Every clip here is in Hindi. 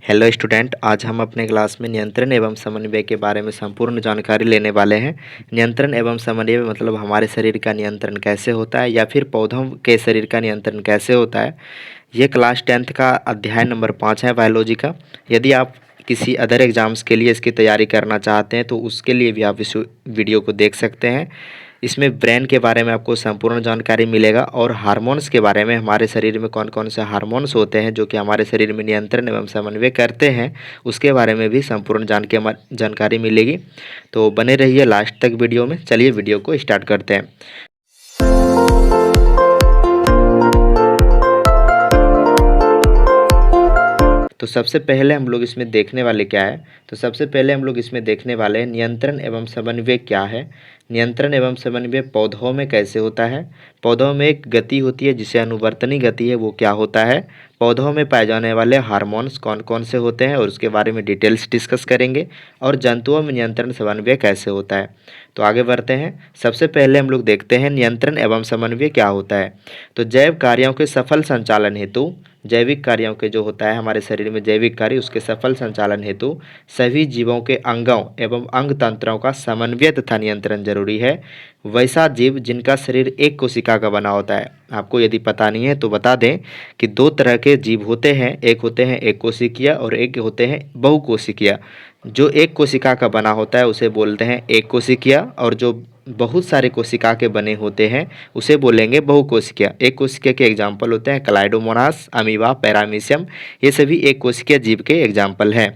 हेलो स्टूडेंट, आज हम अपने क्लास में नियंत्रण एवं समन्वय के बारे में संपूर्ण जानकारी लेने वाले हैं। नियंत्रण एवं समन्वय मतलब हमारे शरीर का नियंत्रण कैसे होता है या फिर पौधों के शरीर का नियंत्रण कैसे होता है। ये क्लास 10th का अध्याय नंबर 5 है बायोलॉजी का। यदि आप किसी अदर एग्ज़ाम्स के लिए इसकी तैयारी करना चाहते हैं तो उसके लिए भी आप इस वीडियो को देख सकते हैं। इसमें ब्रेन के बारे में आपको संपूर्ण जानकारी मिलेगा और हार्मोन्स के बारे में, हमारे शरीर में कौन कौन से हार्मोन्स होते हैं जो कि हमारे शरीर में नियंत्रण एवं समन्वय करते हैं, उसके बारे में भी संपूर्ण जानकारी मिलेगी। तो बने रहिए लास्ट तक वीडियो में। चलिए वीडियो को स्टार्ट करते हैं। तो सबसे पहले हम लोग इसमें देखने वाले क्या है, तो सबसे पहले हम लोग इसमें देखने वाले हैं नियंत्रण एवं समन्वय क्या है। नियंत्रण एवं समन्वय पौधों में कैसे होता है। पौधों में एक गति होती है जिसे अनुवर्तनी गति है, वो क्या होता है। पौधों में पाए जाने वाले हार्मोन्स कौन कौन से होते हैं और उसके बारे में डिटेल्स डिस्कस करेंगे। और जंतुओं में नियंत्रण समन्वय कैसे होता है। तो आगे बढ़ते हैं। सबसे पहले हम लोग देखते हैं नियंत्रण एवं समन्वय क्या होता है। तो जैव कार्यों के सफल संचालन हेतु, जैविक कार्यों के जो होता है हमारे शरीर में जैविक कार्य, उसके सफल संचालन हेतु सभी जीवों के अंगों एवं अंग तंत्रों का समन्वय तथा नियंत्रण जरूरी है। वैसा जीव जिनका शरीर एक कोशिका का बना होता है। आपको यदि पता नहीं है तो बता दें कि दो तरह के जीव होते हैं, एक होते हैं एक कोशिकीय और एक होते हैं बहुकोशिकीय। जो एक कोशिका का बना होता है उसे बोलते हैं एक कोशिकीय, और जो बहुत सारे कोशिका के बने होते हैं उसे बोलेंगे बहुकोशिकीय। एक कोशिकीय के एग्जाम्पल होते हैं क्लाइडोमोनास, अमीबा, पैरामीशियम, ये सभी एक कोशिकीय जीव के एग्जाम्पल हैं।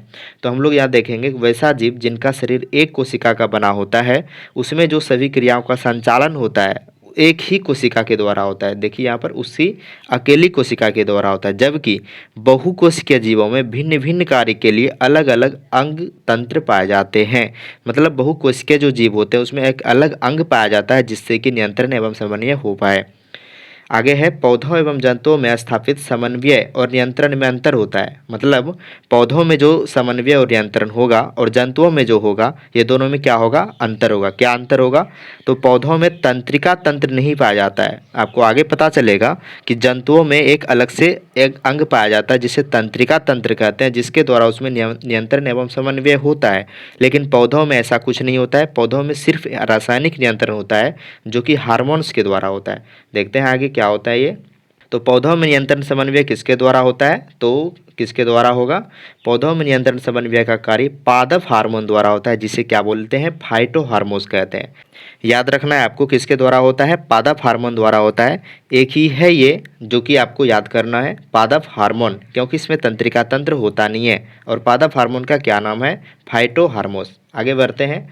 तो हम लोग यहाँ देखेंगे वैसा जीव जिनका शरीर एक कोशिका का बना होता है, उसमें जो सभी क्रियाओं का संचालन होता है एक ही कोशिका के द्वारा होता है। देखिए यहाँ पर उसी अकेली कोशिका के द्वारा होता है, जबकि बहुकोशिकीय जीवों में भिन्न भिन्न कार्य के लिए अलग अलग अंग तंत्र पाए जाते हैं। मतलब बहुकोशिकीय जो जीव होते हैं उसमें एक अलग अंग पाया जाता है जिससे कि नियंत्रण एवं समन्वय हो पाए। आगे है पौधों एवं जंतुओं में स्थापित समन्वय और नियंत्रण में अंतर होता है। मतलब पौधों में जो समन्वय और नियंत्रण होगा और जंतुओं में जो होगा, ये दोनों में क्या होगा, अंतर होगा। क्या अंतर होगा, तो पौधों में तंत्रिका तंत्र नहीं पाया जाता है। आपको आगे पता चलेगा कि जंतुओं में एक अलग से एक अंग पाया जाता है जिसे तंत्रिका तंत्र कहते हैं, जिसके द्वारा उसमें नियंत्रण एवं समन्वय होता है। लेकिन पौधों में ऐसा कुछ नहीं होता है। पौधों में सिर्फ रासायनिक नियंत्रण होता है जो कि हार्मोन्स के द्वारा होता है। देखते हैं आगे क्या होता है ये। तो पौधों में नियंत्रण समन्वय किसके द्वारा होता है, तो किसके द्वारा होगा। पौधों में नियंत्रण समन्वय का कार्य पादप हार्मोन द्वारा होता है, जिसे क्या बोलते हैं, फाइटो हार्मोन्स कहते हैं। याद रखना है आपको किसके द्वारा होता है, पादप हार्मोन द्वारा होता है। एक ही है ये जो कि आपको याद करना है, पादप हार्मोन, क्योंकि इसमें तंत्रिका तंत्र होता नहीं है। और पादप हार्मोन का क्या नाम है, फाइटो हार्मोन्स। आगे बढ़ते हैं।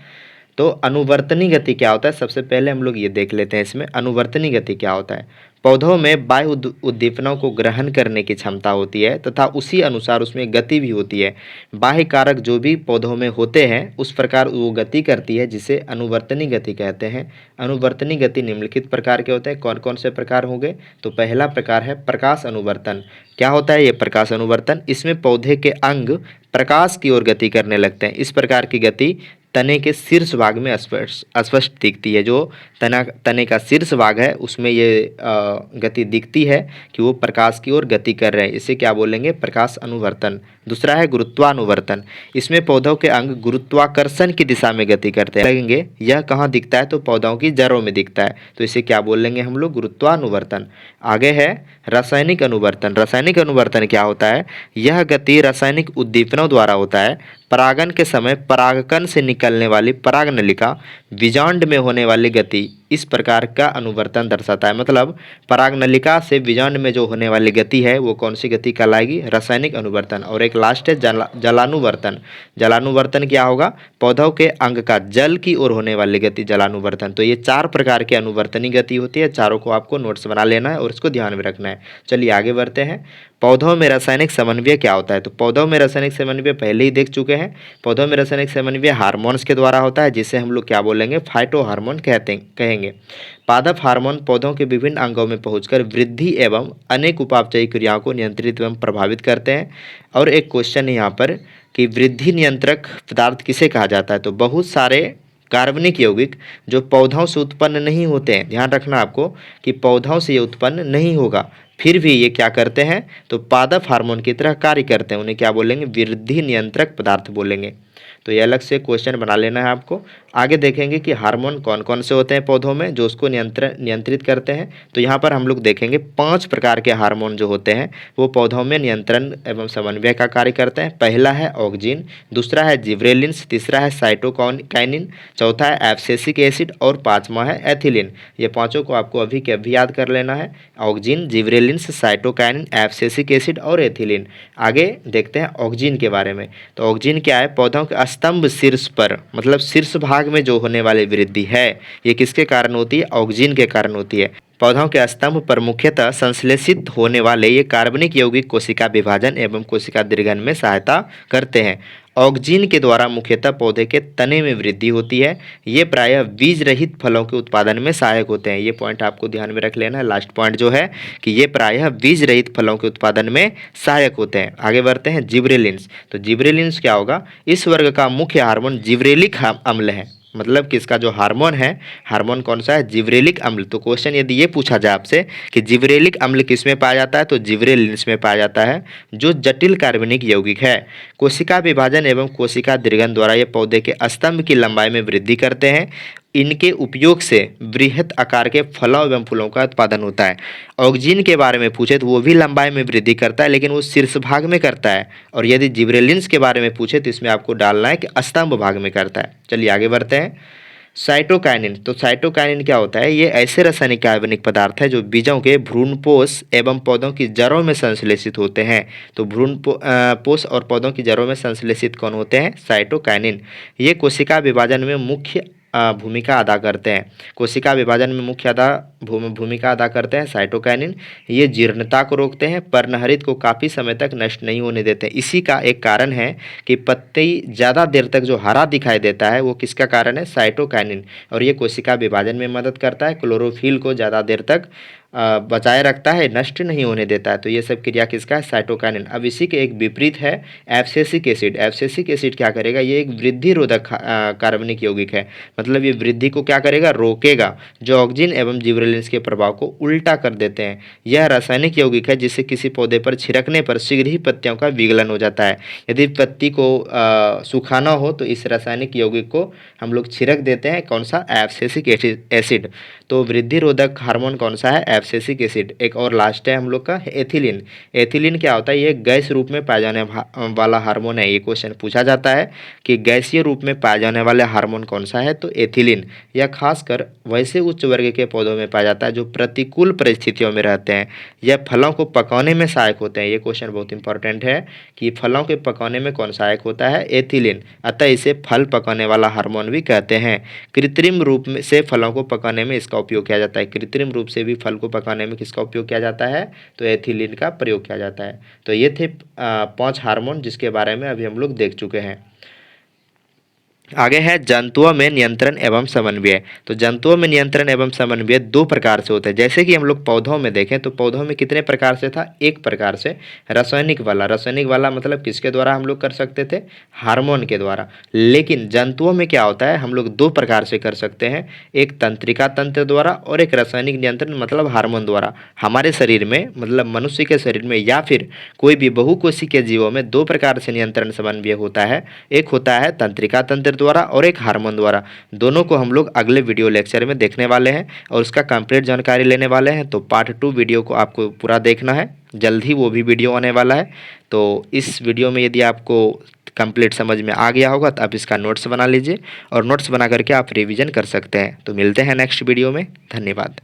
तो अनुवर्तनी गति क्या होता है, सबसे पहले हम लोग ये देख लेते हैं इसमें अनुवर्तनी गति क्या होता है। पौधों में बाह्य उद्दीपनों को ग्रहण करने की क्षमता होती है तथा उसी अनुसार उसमें गति भी होती है। बाह्य कारक जो भी पौधों में होते हैं उस प्रकार वो गति करती है, जिसे अनुवर्तनी गति कहते हैं। अनुवर्तनी गति निम्नलिखित प्रकार के होते हैं। कौन कौन से प्रकार होंगे, तो पहला प्रकार है प्रकाश अनुवर्तन। क्या होता है ये प्रकाश अनुवर्तन, इसमें पौधे के अंग प्रकाश की ओर गति करने लगते हैं। इस प्रकार की गति तने के शीर्ष भाग में स्पष्ट दिखती है। जो तने का शीर्ष भाग है उसमें ये गति दिखती है कि वो प्रकाश की ओर गति कर रहे हैं। इसे क्या बोलेंगे, प्रकाश अनुवर्तन। दूसरा है गुरुत्वानुवर्तन। इसमें पौधों के अंग गुरुत्वाकर्षण की दिशा में गति करते हैं। लगेंगे यह कहाँ दिखता है, तो पौधों की जड़ों में दिखता है, तो इसे क्या बोलेंगे हम लोग, गुरुत्वानुवर्तन। आगे है रासायनिक अनुवर्तन। रासायनिक अनुवर्तन क्या होता है, यह गति रासायनिक उद्दीपनों द्वारा होता है। परागन के समय परागकण से निकलने वाली परागनलिका बीजांड में होने वाली गति, इस प्रकार का अनुवर्तन दर्शाता है। मतलब परागनलिका से बीजांड में जो होने वाली गति है वो कौन सी गति कहलाएगी, रासायनिक अनुवर्तन। और एक लास्ट है जलानुवर्तन। जलानुवर्तन क्या होगा, पौधों के अंग का जल की ओर होने वाली गति, जलानुवर्तन। तो ये चार प्रकार की अनुवर्तनी गति होती है। चारों को आपको नोट्स बना लेना है और इसको ध्यान में रखना है। चलिए आगे बढ़ते हैं। पौधों में रासायनिक समन्वय क्या होता है, तो पौधों में रासायनिक समन्वय पहले ही देख चुके हैं। पौधों में रासायनिक समन्वय हार्मोन्स के द्वारा होता है, जिसे हम लोग क्या बोलेंगे, फाइटो हार्मोन कहेंगे। पादप हार्मोन पौधों के विभिन्न अंगों में पहुंचकर वृद्धि एवं अनेक उपापचयी क्रियाओं को नियंत्रित एवं प्रभावित करते हैं। और एक क्वेश्चन है यहाँ पर कि वृद्धि नियंत्रक पदार्थ किसे कहा जाता है, तो बहुत सारे कार्बनिक यौगिक जो पौधों से उत्पन्न नहीं होते हैं, ध्यान रखना आपको कि पौधों से ये उत्पन्न नहीं होगा। फिर भी ये क्या करते हैं, तो पादप हार्मोन की तरह कार्य करते हैं। उन्हें क्या बोलेंगे, वृद्धि नियंत्रक पदार्थ बोलेंगे। तो ये अलग से क्वेश्चन बना लेना है आपको। आगे देखेंगे कि हार्मोन कौन कौन से होते हैं पौधों में जो उसको नियंत्रित करते हैं। तो यहाँ पर हम लोग देखेंगे 5 प्रकार के हार्मोन जो होते हैं वो पौधों में नियंत्रण एवं समन्वय का कार्य करते हैं। पहला है ऑक्जिन, दूसरा है जिब्रेलिन्स, तीसरा है साइटोकाइनिन, चौथा है एब्सिसिक एसिड और पाँचवा है एथिलीन। ये पाँचों को आपको अभी के अभी याद कर लेना है, auxin, gibberellins, cytokinin, abscisic acid और एथिलीन। आगे देखते हैं ऑक्जिन के बारे में। तो ऑक्जिन क्या है, पौधों के स्तंभ शीर्ष पर, मतलब शीर्ष भाग में जो होने वाली वृद्धि है ये किसके कारण होती है, ऑक्जिन के कारण होती है। पौधों के स्तंभ पर मुख्यतः संश्लेषित होने वाले ये कार्बनिक यौगिक कोशिका विभाजन एवं कोशिका दीर्घन में सहायता करते हैं। ऑक्जिन के द्वारा मुख्यतः पौधे के तने में वृद्धि होती है। ये प्रायः बीज रहित फलों के उत्पादन में सहायक होते हैं। ये पॉइंट आपको ध्यान में रख लेना है, लास्ट पॉइंट जो है कि ये प्रायः बीज रहित फलों के उत्पादन में सहायक होते हैं। आगे बढ़ते हैं जिब्रेलिन्स। तो जिब्रेलिन्स क्या होगा, इस वर्ग का मुख्य हार्मोन जिब्रेलिक अम्ल है। मतलब कि इसका जो हार्मोन है, हार्मोन कौन सा है, जिब्रेलिक अम्ल। तो क्वेश्चन यदि ये पूछा जाए आपसे कि जिब्रेलिक अम्ल किस में पाया जाता है, तो जिब्रेलिन्स में पाया जाता है, जो जटिल कार्बनिक यौगिक है। कोशिका विभाजन एवं कोशिका दीर्घन द्वारा ये पौधे के स्तंभ की लंबाई में वृद्धि करते हैं। इनके उपयोग से बृहत आकार के फलों एवं फूलों का उत्पादन होता है। ऑक्जिन के बारे में पूछे तो वो भी लंबाई में वृद्धि करता है, लेकिन वो शीर्ष भाग में करता है। और यदि जिब्रेलिन्स के बारे में पूछे तो इसमें आपको डालना है कि स्तंभ भाग में करता है। चलिए आगे बढ़ते हैं। साइटोकाइनिन। तो साइटोकाइनिन क्या होता है, ये ऐसे रासायनिक कार्बनिक पदार्थ है जो बीजों के भ्रूणपोष एवं पौधों की जड़ों में संश्लेषित होते हैं। तो पोष और पौधों की जड़ों में संश्लेषित कौन होते हैं, साइटोकाइनिन। ये कोशिका विभाजन में मुख्य भूमिका अदा करते हैं। कोशिका विभाजन में मुख्य भूमिका अदा करते हैं साइटोकाइनिन। ये जीर्णता को रोकते हैं, पर्णहरित को काफ़ी समय तक नष्ट नहीं होने देते हैं। इसी का एक कारण है कि पत्ती ज़्यादा देर तक जो हरा दिखाई देता है वो किसका कारण है, साइटोकाइनिन। और ये कोशिका विभाजन में मदद करता है, क्लोरोफिल को ज़्यादा देर तक बचाए रखता है, नष्ट नहीं होने देता है। तो ये सब क्रिया किसका है, साइटोकाइनिन। अब इसी के एक विपरीत है एब्सिसिक एसिड। एब्सिसिक एसिड क्या करेगा, ये एक वृद्धि रोधक कार्बनिक यौगिक है। मतलब ये वृद्धि को क्या करेगा, रोकेगा, जो ऑक्जिन एवं जिब्रेलिन्स के प्रभाव को उल्टा कर देते हैं। यह रासायनिक यौगिक है जिससे किसी पौधे पर छिड़कने पर शीघ्र ही पत्तियों का विगलन हो जाता है। यदि पत्ती को सुखाना हो तो इस रासायनिक यौगिक को हम लोग छिड़क देते हैं, कौन सा, एब्सिसिक एसिड। तो वृद्धि रोधक हार्मोन कौन सा है, एब्सिसिक एसिड। एक और लास्ट है हम लोग का एथिलीन। एथिलीन क्या होता है, ये गैस रूप में पाया जाने वाला हार्मोन है। ये क्वेश्चन पूछा जाता है कि गैसीय रूप में पाया जाने वाला हार्मोन कौन सा है, तो एथिलीन। यह खासकर वैसे उच्च वर्ग के पौधों में पाया जाता है जो प्रतिकूल परिस्थितियों में रहते हैं। यह फलों को पकाने में सहायक होते हैं। ये क्वेश्चन बहुत इंपॉर्टेंट है कि फलों के पकाने में कौन सहायक होता है, एथिलीन। अतः इसे फल पकाने वाला हार्मोन भी कहते हैं। कृत्रिम रूप में से फलों को पकाने में इसका उपयोग किया जाता है। कृत्रिम रूप से भी फल को पकाने में किसका उपयोग किया जाता है, तो एथिलीन का प्रयोग किया जाता है। तो ये थे 5 हार्मोन जिसके बारे में अभी हम लोग देख चुके हैं। आगे है जंतुओं में नियंत्रण एवं समन्वय। तो जंतुओं में नियंत्रण एवं समन्वय 2 प्रकार से होते हैं। जैसे कि हम लोग पौधों में देखें तो पौधों में कितने प्रकार से था, एक प्रकार से रासायनिक वाला। रासायनिक वाला मतलब किसके द्वारा हम लोग कर सकते थे, हार्मोन के द्वारा। लेकिन जंतुओं में क्या होता है, हम लोग 2 प्रकार से कर सकते हैं, एक तंत्रिका तंत्र द्वारा और एक रासायनिक नियंत्रण मतलब हार्मोन द्वारा। हमारे शरीर में मतलब मनुष्य के शरीर में या फिर कोई भी बहुकोशिकीय जीवों में 2 प्रकार से नियंत्रण समन्वय होता है। एक होता है तंत्रिका तंत्र द्वारा और एक हार्मोन द्वारा। दोनों को हम लोग अगले वीडियो लेक्चर में देखने वाले हैं और उसका कंप्लीट जानकारी लेने वाले हैं। तो पार्ट 2 वीडियो को आपको पूरा देखना है, जल्द ही वो भी वीडियो आने वाला है। तो इस वीडियो में यदि आपको कंप्लीट समझ में आ गया होगा तो आप इसका नोट्स बना लीजिए और नोट्स बना करके आप रिवीजन कर सकते हैं। तो मिलते हैं नेक्स्ट वीडियो में, धन्यवाद।